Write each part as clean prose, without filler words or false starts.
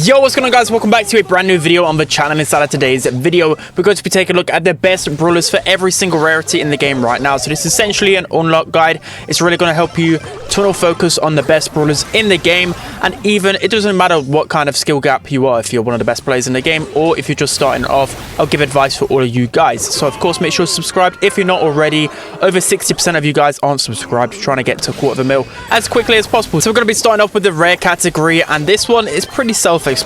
Yo, what's going on, guys? Welcome back to a brand new video on the channel. Inside of today's video, we're going to be taking a look at the best brawlers for every single rarity in the game right now. So this is essentially an unlock guide. It's really going to help you tunnel focus on the best brawlers in the game, and even it doesn't matter what kind of skill gap you are, if you're one of the best players in the game or if you're just starting off. I'll give advice for all of you guys. So of course, make sure to subscribe if you're not already. Over 60% of you guys aren't subscribed, trying to get to 250,000 as quickly as possible. So we're going to be starting off with the rare category, and this one is pretty self-explanatory.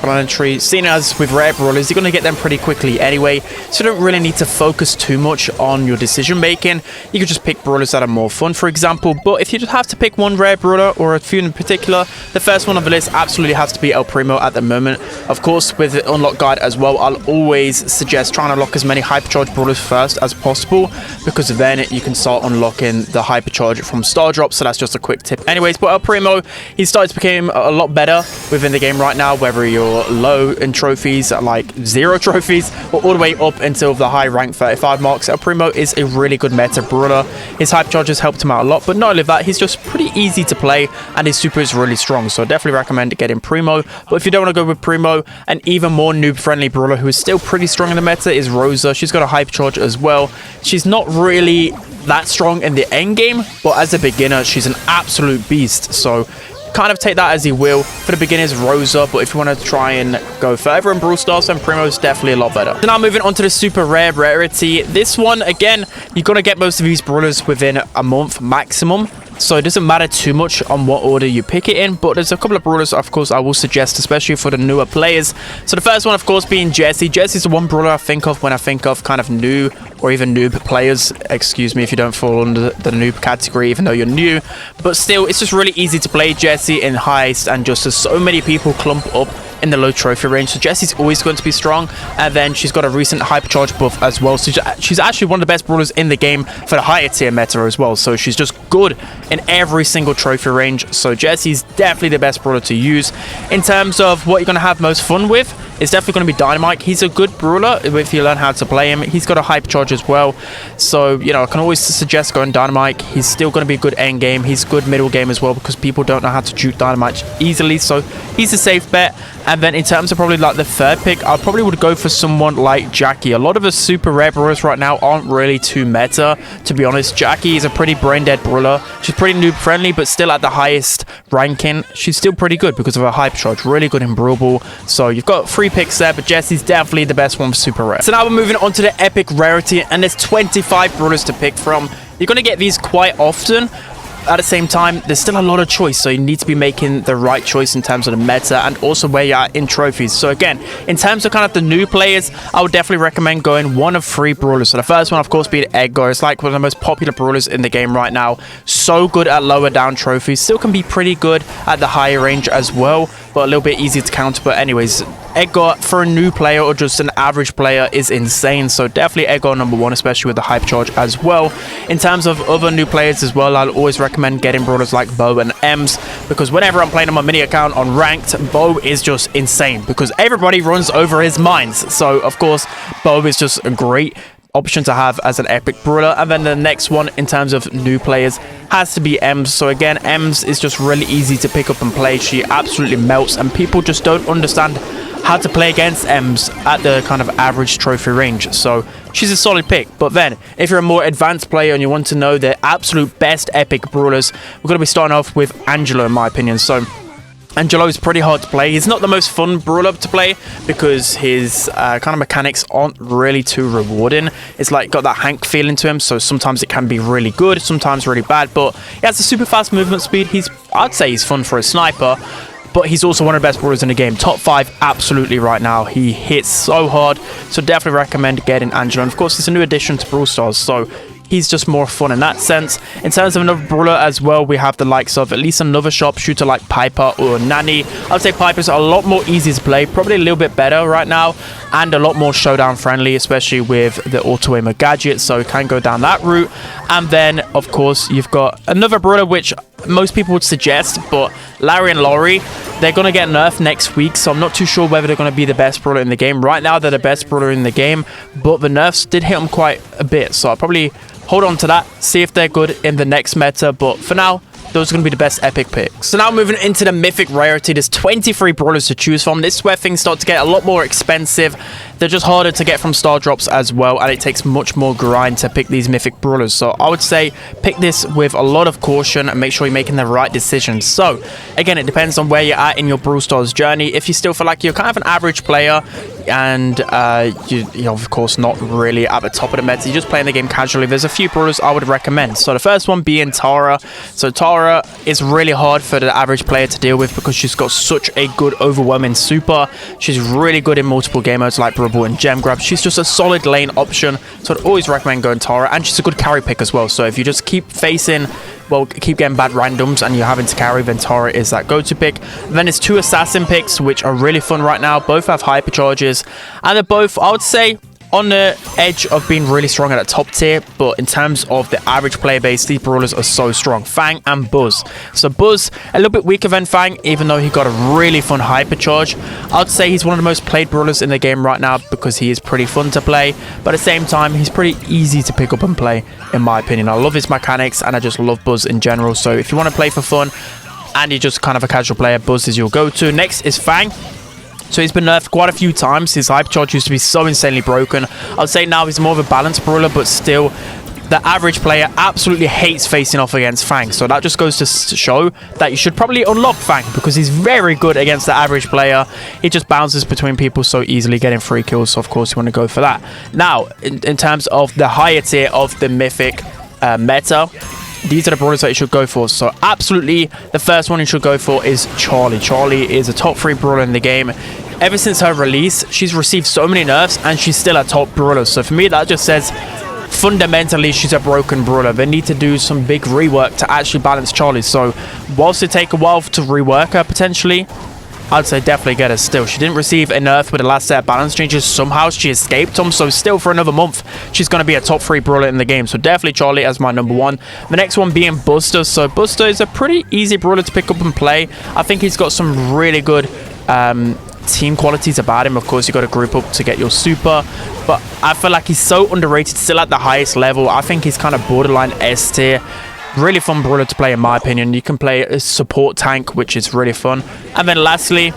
Seeing as with rare brawlers, you're going to get them pretty quickly anyway, so you don't really need to focus too much on your decision making. You can just pick brawlers that are more fun, for example. But if you just have to pick one rare brawler or a few in particular, the first one on the list absolutely has to be El Primo at the moment. Of course, with the unlock guide as well, I'll always suggest trying to unlock as many hypercharge brawlers first as possible, because then you can start unlocking the hypercharge from star drops. So that's just a quick tip anyways. But El Primo, he started to become a lot better within the game right now, whether you're low in trophies, like 0 trophies, or all the way up until the high rank 35 marks. El Primo is a really good meta brawler. His hypercharges helped him out a lot, but not only that, he's just pretty easy to play and his super is really strong. So I definitely recommend getting Primo. But if you don't want to go with Primo, an even more noob friendly brawler who is still pretty strong in the meta is Rosa. She's got a hypercharge as well. She's not really that strong in the end game, but as a beginner she's an absolute beast. So kind of take that as you will. For the beginners, Rosa, but if you want to try and go further in Brawl Stars, then Primo is definitely a lot better. So now moving on to the super rare rarity. This one, again, you're going to get most of these brawlers within a month maximum, so it doesn't matter too much on what order you pick it in. But there's a couple of brawlers, of course, I will suggest, especially for the newer players. So the first one, of course, being Jessie. Jessie's the one brawler I think of when I think of kind of new or even noob players. Excuse me if you don't fall under the noob category, even though you're new. But still, it's just really easy to play Jessie in heist, and just as so many people clump up in the low trophy range, so Jessie's always going to be strong. And then she's got a recent hypercharge buff as well, so she's actually one of the best brawlers in the game for the higher tier meta as well. So she's just good in every single trophy range. So Jessie's definitely the best brawler to use. In terms of what you're going to have most fun with, it's definitely going to be Dynamite. He's a good brawler if you learn how to play him. He's got a hypercharge as well, so you know, I can always suggest going Dynamite. He's still going to be good end game. He's good middle game as well, because people don't know how to juke Dynamite easily, so he's a safe bet. And then in terms of probably like the third pick, I probably would go for someone like Jackie. A lot of the super rare brawlers right now aren't really too meta, to be honest. Jackie is a pretty brain dead brawler. She's pretty noob friendly, but still at the highest ranking, she's still pretty good because of her hypercharge. Really good in Brawl Ball. So you've got 3 picks there, but Jessie's definitely the best one for super rare. So now we're moving on to the epic rarity, and there's 25 brawlers to pick from. You're going to get these quite often. At the same time, there's still a lot of choice, so you need to be making the right choice in terms of the meta and also where you're at in trophies. So again, in terms of kind of the new players, I would definitely recommend going one of 3 brawlers. So the first one, of course, being Edgar. It's like one of the most popular brawlers in the game right now. So good at lower down trophies, still can be pretty good at the higher range as well, but a little bit easier to counter. But anyways, Edgar for a new player or just an average player is insane. So definitely Edgar number 1, especially with the hypercharge as well. In terms of other new players as well, I'll always recommend getting brawlers like Bo and Ems, because whenever I'm playing on my mini account on ranked, Bo is just insane because everybody runs over his mines. So of course, Bo is just a great option to have as an epic brawler. And then the next one in terms of new players has to be Ems. So again, Ems is just really easy to pick up and play. She absolutely melts, and people just don't understand how to play against Ems at the kind of average trophy range. So she's a solid pick. But then if you're a more advanced player and you want to know the absolute best epic brawlers, we're going to be starting off with Angelo, in my opinion. So Angelo is pretty hard to play. He's not the most fun brawler to play because his kind of mechanics aren't really too rewarding. It's like got that Hank feeling to him, so sometimes it can be really good, sometimes really bad. But he has a super fast movement speed. I'd say he's fun for a sniper, but he's also one of the best brawlers in the game. Top 5 absolutely right now. He hits so hard, so definitely recommend getting Angelo. And of course, it's a new addition to Brawl Stars, so he's just more fun in that sense. In terms of another brawler as well, we have the likes of at least another sharpshooter like Piper or Nani. I'd say Piper's a lot more easy to play, probably a little bit better right now, and a lot more showdown friendly, especially with the auto aimer gadget, so can go down that route. And then of course you've got another brawler which most people would suggest, but Larry and Laurie, they're going to get nerfed next week, so I'm not too sure whether they're going to be the best brawler in the game. Right now they're the best brawler in the game, but the nerfs did hit them quite a bit, so I'll probably hold on to that, see if they're good in the next meta. But for now, those are going to be the best epic picks. So now moving into the mythic rarity, there's 23 brawlers to choose from. This is where things start to get a lot more expensive. They're just harder to get from star drops as well, and it takes much more grind to pick these mythic brawlers. So I would say pick this with a lot of caution and make sure you're making the right decisions. So again, it depends on where you're at in your Brawl Stars journey. If you still feel like you're kind of an average player and you're of course not really at the top of the meta, you're just playing the game casually, there's a few brawlers I would recommend. So the first one being Tara. So Tara is really hard for the average player to deal with because she's got such a good overwhelming super. She's really good in multiple game modes like Brawl and Gem Grab. She's just a solid lane option, so I'd always recommend going Tara, and she's a good carry pick as well. So if you just keep facing, well, keep getting bad randoms and you're having to carry, then Tara is that go-to pick. Then there's two assassin picks which are really fun right now. Both have hypercharges and they're both, I would say, on the edge of being really strong at the top tier, but in terms of the average player base, these brawlers are so strong. Fang and Buzz. So Buzz, a little bit weaker than Fang, even though he got a really fun hypercharge. I'd say he's one of the most played brawlers in the game right now because he is pretty fun to play, but at the same time, he's pretty easy to pick up and play, in my opinion. I love his mechanics and I just love Buzz in general. So if you want to play for fun and you're just kind of a casual player, Buzz is your go-to. Next is Fang. So he's been nerfed quite a few times. His hypercharge used to be so insanely broken. I'd say now he's more of a balanced brawler, but still, the average player absolutely hates facing off against Fang. So that just goes to show that you should probably unlock Fang because he's very good against the average player. He just bounces between people so easily, getting free kills. So of course you want to go for that. Now, in terms of the higher tier of the mythic meta, these are the brawlers that you should go for. So absolutely, the first one you should go for is Charlie. Charlie is a top 3 brawler in the game. Ever since her release, she's received so many nerfs and she's still a top brawler. So for me, that just says fundamentally she's a broken brawler. They need to do some big rework to actually balance Charlie. So whilst it take a while to rework her potentially, I'd say definitely get her still. She didn't receive a nerf with the last set of balance changes. Somehow she escaped them. So still for another month, she's going to be a top 3 brawler in the game. So definitely Charlie as my number 1. The next one being Buster. So Buster is a pretty easy brawler to pick up and play. I think he's got some really good team qualities about him. Of course, you got to group up to get your super, but I feel like he's so underrated, still at the highest level. I think he's kind of borderline S tier. Really fun brawler to play in my opinion. You can play a support tank, which is really fun. And then lastly,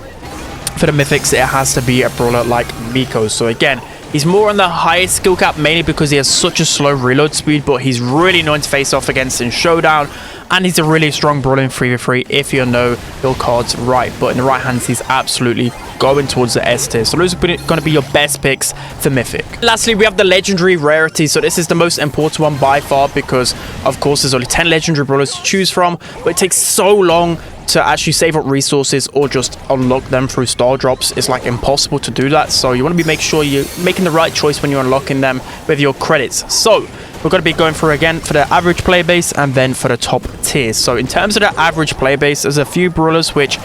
for the mythics, it has to be a brawler like Miko. So again, he's more on the highest skill cap, mainly because he has such a slow reload speed, but he's really annoying to face off against in Showdown. And he's a really strong brawler in 3v3 if you know your cards right. But in the right hands, he's absolutely going towards the S tier. So those are going to be your best picks for Mythic. Lastly, we have the Legendary Rarity. So this is the most important one by far because, of course, there's only 10 Legendary Brawlers to choose from. But it takes so long to actually save up resources or just unlock them through star drops. It's like impossible to do that. So you want to make sure you're making the right choice when you're unlocking them with your credits. So we're going to be going through again for the average player base and then for the top tiers. So in terms of the average player base, there's a few brawlers which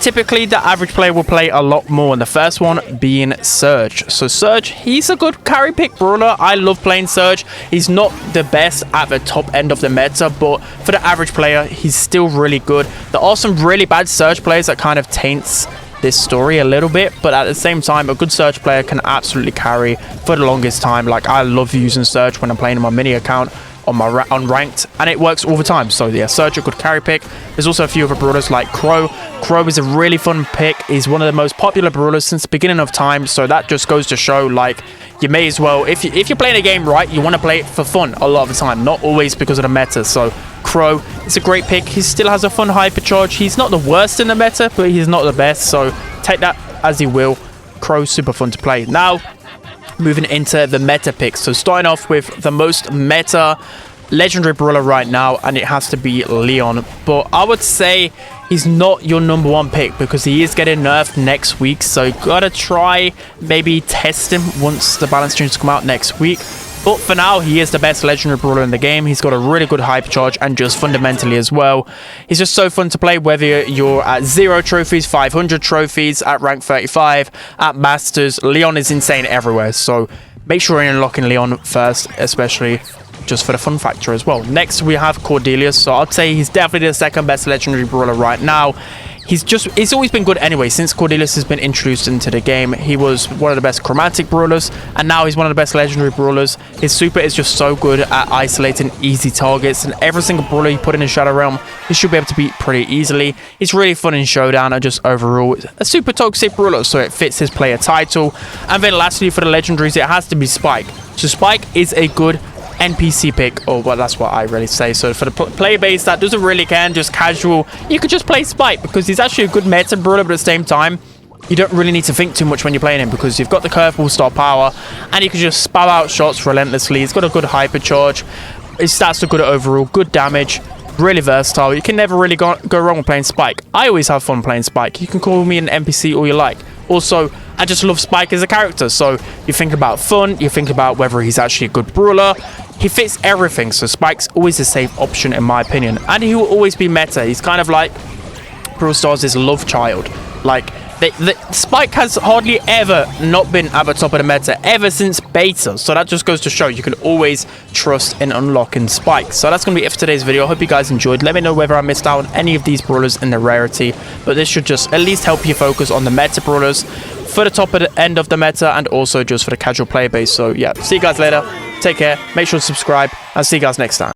typically the average player will play a lot more, and the first one being Surge. So Surge, he's a good carry pick brawler. I love playing Surge. He's not the best at the top end of the meta, but for the average player, he's still really good. There are some really bad Surge players that kind of taints this story a little bit, but at the same time, a good Surge player can absolutely carry for the longest time. Like, I love using Surge when I'm playing on my mini account on my ranked, and it works all the time. So yeah, Surge a good carry pick. There's also a few other brawlers like Crow. Crow is a really fun pick. He's one of the most popular brawlers since the beginning of time, so that just goes to show, like, you may as well, if you're playing a game right, you want to play it for fun a lot of the time, not always because of the meta. So Crow is a great pick. He still has a fun hypercharge. He's not the worst in the meta, but he's not the best, so take that as you will. Crow's super fun to play. Now, moving into the meta picks. So starting off with the most meta legendary brawler right now, and it has to be Leon. But I would say he's not your number 1 pick because he is getting nerfed next week. So you gotta try maybe test him once the balance changes come out next week. But for now, he is the best legendary brawler in the game. He's got a really good hypercharge, and just fundamentally as well, he's just so fun to play, whether you're at 0 trophies, 500 trophies, at rank 35, at masters. Leon is insane everywhere, so make sure you're unlocking Leon first, especially just for the fun factor as well. Next, we have Cordelius. So I'd say he's definitely the second best legendary brawler right now. He's always been good anyway. Since Cordelius has been introduced into the game, he was one of the best chromatic brawlers, and now he's one of the best legendary brawlers. His super is just so good at isolating easy targets, and every single brawler you put in the Shadow Realm, he should be able to beat pretty easily. He's really fun in Showdown, and just overall a super toxic brawler, so it fits his player title. And then lastly, for the legendaries, it has to be Spike. So Spike is a good NPC pick, or well, that's what I really say. So for the player base that doesn't really care, just casual, you could just play Spike, because he's actually a good meta brawler, but at the same time, you don't really need to think too much when you're playing him, because you've got the curveball star power, and you can just spam out shots relentlessly. He's got a good hyper charge, his stats are good overall, good damage, really versatile. You can never really go wrong with playing Spike. I always have fun playing Spike. You can call me an NPC all you like. Also, I just love Spike as a character. So you think about fun, you think about whether he's actually a good brawler. He fits everything, so Spike's always a safe option in my opinion. And he will always be meta. He's kind of like Brawl Stars' love child. Like, Spike has hardly ever not been at the top of the meta ever since beta. So that just goes to show you can always trust in unlocking Spike. So that's going to be it for today's video. I hope you guys enjoyed. Let me know whether I missed out on any of these brawlers in the rarity. But this should just at least help you focus on the meta brawlers for the top of the end of the meta, and also just for the casual player base. So yeah, see you guys later. Take care. Make sure to subscribe. I'll see you guys next time.